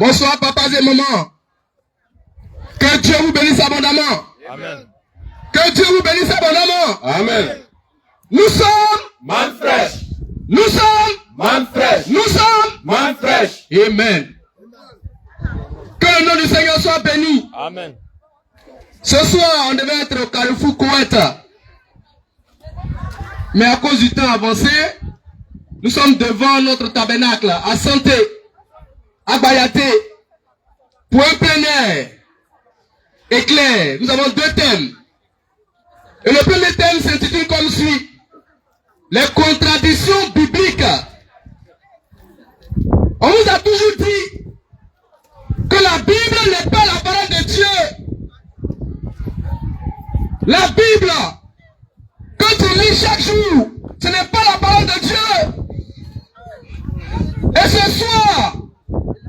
Bonsoir, papas et mamans. Que Dieu vous bénisse abondamment. Amen. Que Dieu vous bénisse abondamment. Amen. Nous sommes Man fresh. Nous sommes Man fresh. Nous sommes Man fresh. Amen. Que le nom du Seigneur soit béni. Amen. Ce soir, on devait être au Carrefour Koweït. Mais à cause du temps avancé, nous sommes devant notre tabernacle à Santé, à Bayaté, pour un plein air éclair. Nous avons deux thèmes. Et le premier thème s'intitule comme suit: les contradictions bibliques. On vous a toujours dit que la Bible n'est pas la parole de Dieu. La Bible, que tu lis chaque jour, ce n'est pas la parole de Dieu. Et ce soir,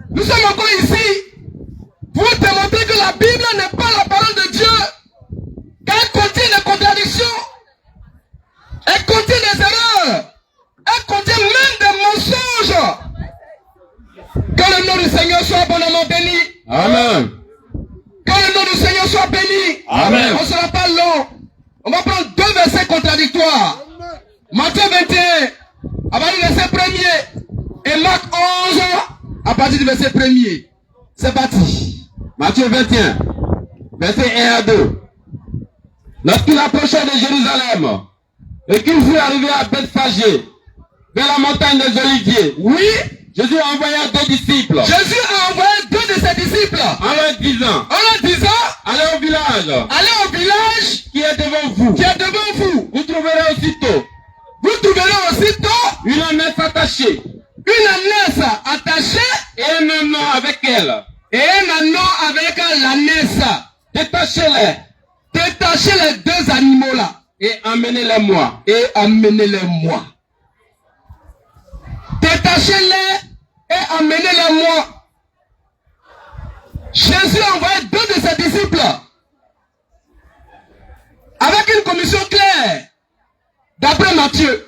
nous sommes encore ici pour vous démontrer que la Bible n'est pas la parole de Dieu. Car elle contient des contradictions. Elle contient des erreurs. Elle contient même des mensonges. Que le nom du Seigneur soit abondamment béni. Amen. Que le nom du Seigneur soit béni. Amen. On ne sera pas long. On va prendre deux versets contradictoires. Matthieu 21, à partir du verset 1er. Et Marc 11, à partir du verset 1er. C'est parti. Matthieu 21, verset 1 à 2. Lorsqu'il approchait de Jérusalem, et qu'il fut arrivé à Bethphagée, vers la montagne des Oliviers, Oui, Jésus envoya deux disciples, Jésus a envoyé deux de ses disciples en leur disant, allez au village, allez au village qui est devant vous. qui est devant vous. Vous trouverez aussitôt Vous trouverez aussitôt une ânesse attachée, une ânesse attachée et un ânon avec elle. et un ânon avec l'ânesse. Détachez-les Détachez les deux animaux là et emmenez-les-moi. et amenez-les-moi. Détachez-les et amenez-les-moi. Jésus a envoyé deux de ses disciples avec une commission claire. D'après Matthieu,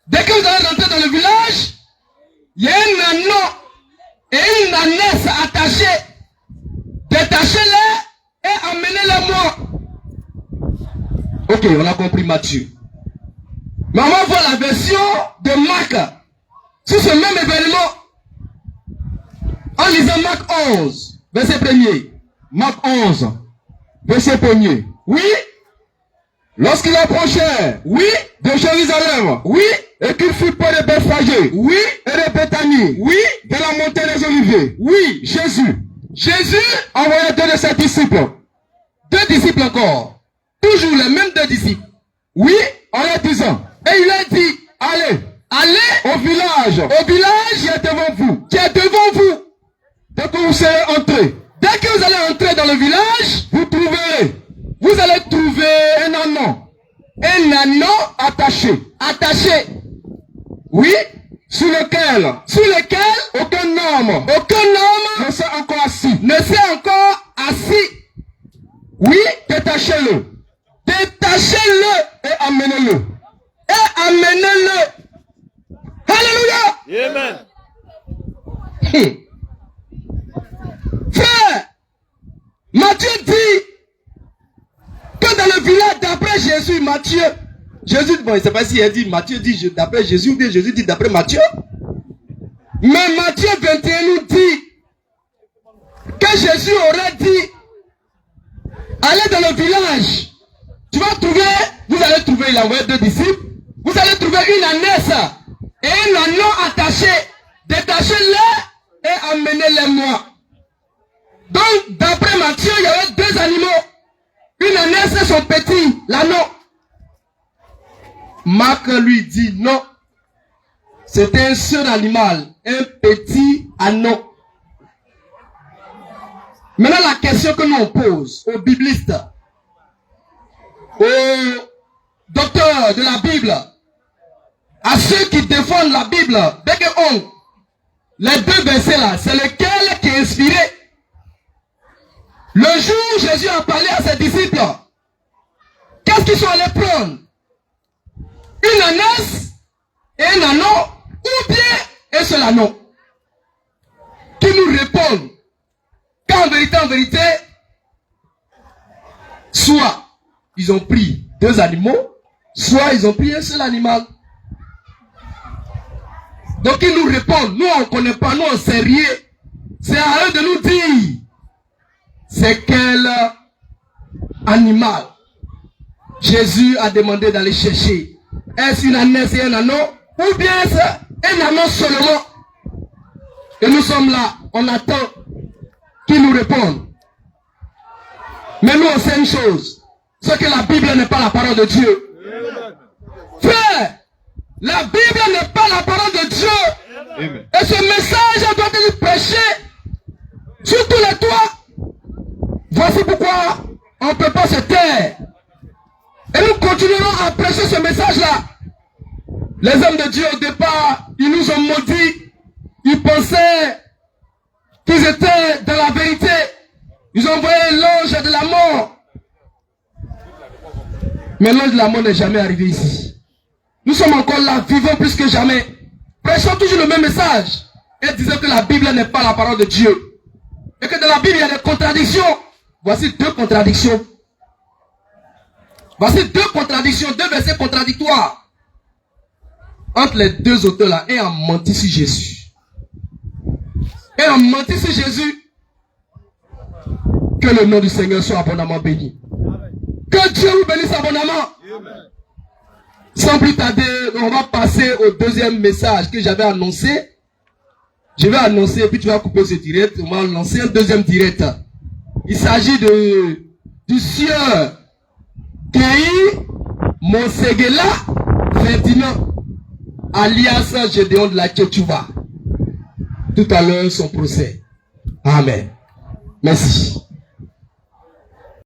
dès que vous allez rentrer dans le village, il y a un ânon et une ânesse attachée. Détachez-les et amenez-les-moi. Ok, on a compris Matthieu. Mais on va voir la version de Marc sur ce même événement. En lisant Marc 11, verset 1er. Marc 11, verset 1er. Oui, Lorsqu'il approchait oui, de Jérusalem, oui, et qu'il fut près de Bethphagée, oui, et de Béthanie, oui, de la montagne des Oliviers, oui. Jésus Jésus envoya deux de ses disciples, deux disciples encore. Toujours les mêmes deux disciples. oui, en leur disant, Et il a dit, allez au village au village qui est devant vous. qui est devant vous. Dès que vous serez entrés, Dès que vous allez entrer dans le village, vous trouverez vous allez trouver un ânon un ânon attaché, oui, sur lequel sur lequel aucun homme aucun homme ne s'est encore assis. ne s'est encore assis. Oui, détachez-le Détachez-le et amenez-le. et amenez-le. Alléluia. Amen. Frère, Matthieu dit que dans le village d'après Jésus, Jésus, bon, je ne sais pas si il dit Matthieu dit d'après Jésus ou bien Jésus dit d'après Matthieu. Mais Matthieu 21 nous dit que Jésus aurait dit, allez dans le village. Tu vas trouver, vous allez trouver, il a envoyé deux disciples, vous allez trouver une ânesse et un ânon attaché. Détachez-les et amenez-les-moi. Donc, d'après Matthieu, il y avait deux animaux. Une ânesse et son petit, l'ânon. Marc lui dit non. C'était un seul animal, un petit ânon. Maintenant, la question que nous on pose aux biblistes, aux docteurs de la Bible, à ceux qui défendent la Bible, dès qu'on les deux versets là, c'est lequel qui est inspiré? Le jour où Jésus a parlé à ses disciples, qu'est-ce qu'ils sont allés prendre? Une ânesse et un ânon, ou bien un seul ânon? qui nous répondent qu'en vérité, soit ils ont pris 2 animaux, soit ils ont pris un seul animal. Donc ils nous répondent, nous on ne connaît pas, nous on ne sait rien. C'est à eux de nous dire, c'est quel animal Jésus a demandé d'aller chercher. Est-ce une ânesse et un anneau, ou bien est-ce un anneau seulement? Et nous sommes là, on attend qu'ils nous répondent. Mais nous on sait une chose, c'est que la Bible n'est pas la parole de Dieu. Frère, la Bible n'est pas la parole de Dieu. Amen. Et ce message doit être prêché sur tous les toits. Voici pourquoi on ne peut pas se taire. Et nous continuerons à prêcher ce message-là. Les hommes de Dieu au départ, ils nous ont maudits. Ils pensaient qu'ils étaient dans la vérité. Ils ont envoyé l'ange de la mort. Mais l'ange de la mort n'est jamais arrivé ici. Nous sommes encore là, vivons plus que jamais. Prêchons toujours le même message. Et disons que la Bible n'est pas la parole de Dieu. Et que dans la Bible, il y a des contradictions. Voici 2 contradictions. Voici 2 contradictions, 2 versets contradictoires. Entre les 2 auteurs-là, et ont menti sur Jésus. Et ont menti sur Jésus. Que le nom du Seigneur soit abondamment béni. Que Dieu vous bénisse abondamment. Sans plus tarder, on va passer au 2e message que j'avais annoncé. Je vais annoncer, puis tu vas couper ce direct. On va lancer un 2e direct. Il s'agit du sieur Kei Monsegela Ferdinand, alias Gédéon de la Tchétchouva. Tout à l'heure, son procès. Amen. Merci.